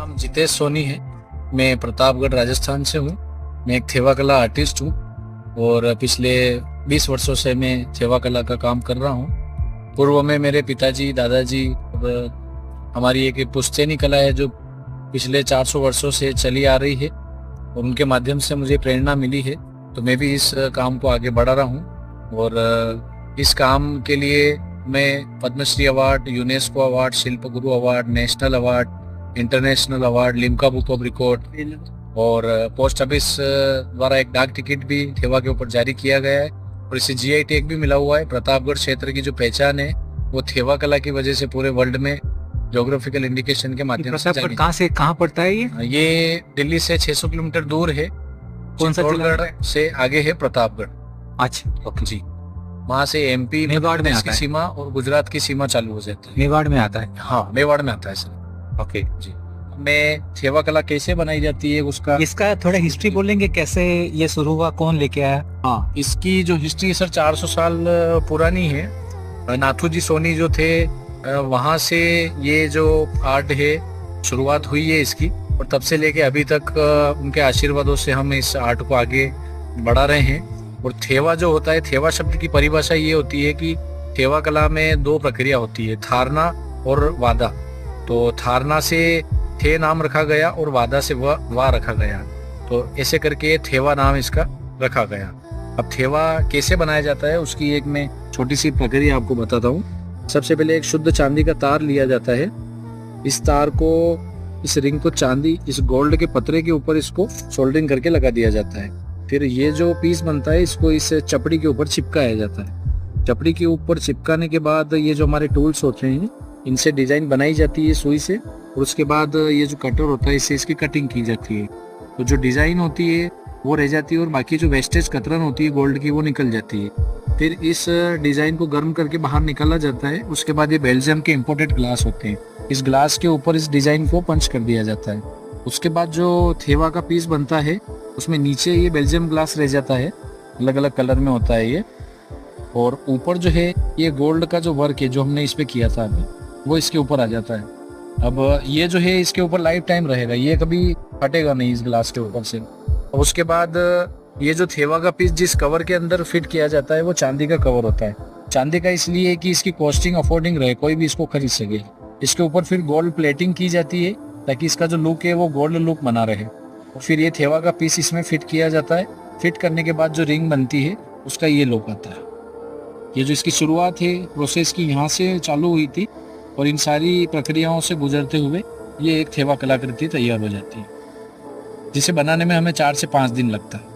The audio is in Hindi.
नाम जितेश सोनी है। मैं प्रतापगढ़ राजस्थान से हूँ। मैं एक थेवा कला आर्टिस्ट हूँ और पिछले 20 वर्षों से मैं थेवा कला का काम कर रहा हूँ। पूर्व में मेरे पिताजी, दादाजी और हमारी एक पुश्तैनी कला है जो पिछले 400 वर्षों से चली आ रही है और उनके माध्यम से मुझे प्रेरणा मिली है, तो मैं भी इस काम को आगे बढ़ा रहा हूँ। और इस काम के लिए मैं पद्मश्री अवार्ड, यूनेस्को अवार्ड, शिल्प गुरु award, national award, international award, Limca book of record और पोस्ट ऑफिस द्वारा एक डाक टिकट भी थेवा के ऊपर जारी किया गया है और इसे जीआई टैग भी मिला हुआ है। प्रतापगढ़ क्षेत्र की जो पहचान है वो थेवा कला की वजह से पूरे वर्ल्ड में ज्योग्राफिकल इंडिकेशन के माध्यम से प्रतापगढ़ कहाँ से कहाँ पड़ता है ये दिल्ली से 600 किलोमीटर दूर है। कौन सा जिला चित्तौड़गढ़ से आगे है प्रतापगढ़। अच्छा, जी, वहाँ से एमपी मेवाड़ में आता है। सीमा और गुजरात की सीमा चालू हो जाती है। मेवाड़ में आता है। हाँ, मेवाड़ में आता है सर। ओके जी, में थेवा कला कैसे बनाई जाती है उसका इसका थोड़ा हिस्ट्री बोलेंगे, कैसे ये शुरू हुआ, कौन लेके आया? हाँ, इसकी जो हिस्ट्री है सर 400 साल पुरानी है। नाथू जी सोनी जो थे वहाँ से ये जो आर्ट है शुरुआत हुई है इसकी, और तब से लेके अभी तक उनके आशीर्वादों से हम इस आर्ट को आगे बढ़ा रहे हैं। और थेवा जो होता है, थेवा शब्द की परिभाषा ये होती है कि थेवा कला में 2 प्रक्रिया होती है, थारना और वादा। तो थारना से थे नाम रखा गया और वादा से वा रखा गया, तो ऐसे करके थेवा नाम इसका रखा गया। अब थेवा कैसे बनाया जाता है उसकी एक मैं छोटी सी प्रक्रिया आपको बताता हूँ। सबसे पहले एक शुद्ध चांदी का तार लिया जाता है। इस तार को, इस रिंग को चांदी इस गोल्ड के पतरे के ऊपर इसको सोल्डरिंग करके लगा दिया जाता है। फिर ये जो पीस बनता है इसको इस चपड़ी के ऊपर चिपकाया जाता है। चपड़ी के ऊपर चिपकाने के बाद ये जो हमारे टूल्स होते हैं इनसे डिजाइन बनाई जाती है सुई से, और उसके बाद ये जो कटर होता है इससे इसकी कटिंग की जाती है। तो जो डिजाइन होती है वो रह जाती है और बाकी जो वेस्टेज कतरन होती है गोल्ड की वो निकल जाती है। फिर इस डिजाइन को गर्म करके बाहर निकाला जाता है। उसके बाद ये बेल्जियम के इंपोर्टेड ग्लास होते हैं, इस ग्लास के ऊपर इस डिजाइन को पंच कर दिया जाता है। उसके बाद जो थेवा का पीस बनता है उसमें नीचे ये बेल्जियम ग्लास रह जाता है, अलग अलग कलर में होता है ये, और ऊपर जो है ये गोल्ड का जो वर्क है जो हमने इस पे किया था अभी वो इसके ऊपर आ जाता है। अब ये जो है इसके ऊपर लाइफ टाइम रहेगा, ये कभी फटेगा नहीं इस ग्लास के ऊपर से। और उसके बाद ये जो थेवा का पीस जिस कवर के अंदर फिट किया जाता है वो चांदी का कवर होता है। चांदी का इसलिए कि इसकी कॉस्टिंग अफोर्डिंग रहे, कोई भी इसको खरीद सके। इसके ऊपर फिर गोल्ड प्लेटिंग की जाती है ताकि इसका जो लुक है वो गोल्ड लुक बना रहे। और फिर ये थेवा का पीस इसमें फिट किया जाता है। फिट करने के बाद जो रिंग बनती है उसका ये लुक आता है। ये जो इसकी शुरुआत है प्रोसेस की यहाँ से चालू हुई थी और इन सारी प्रक्रियाओं से गुजरते हुए ये एक थेवा कलाकृति तैयार हो जाती है, जिसे बनाने में हमें 4 से 5 दिन लगता है।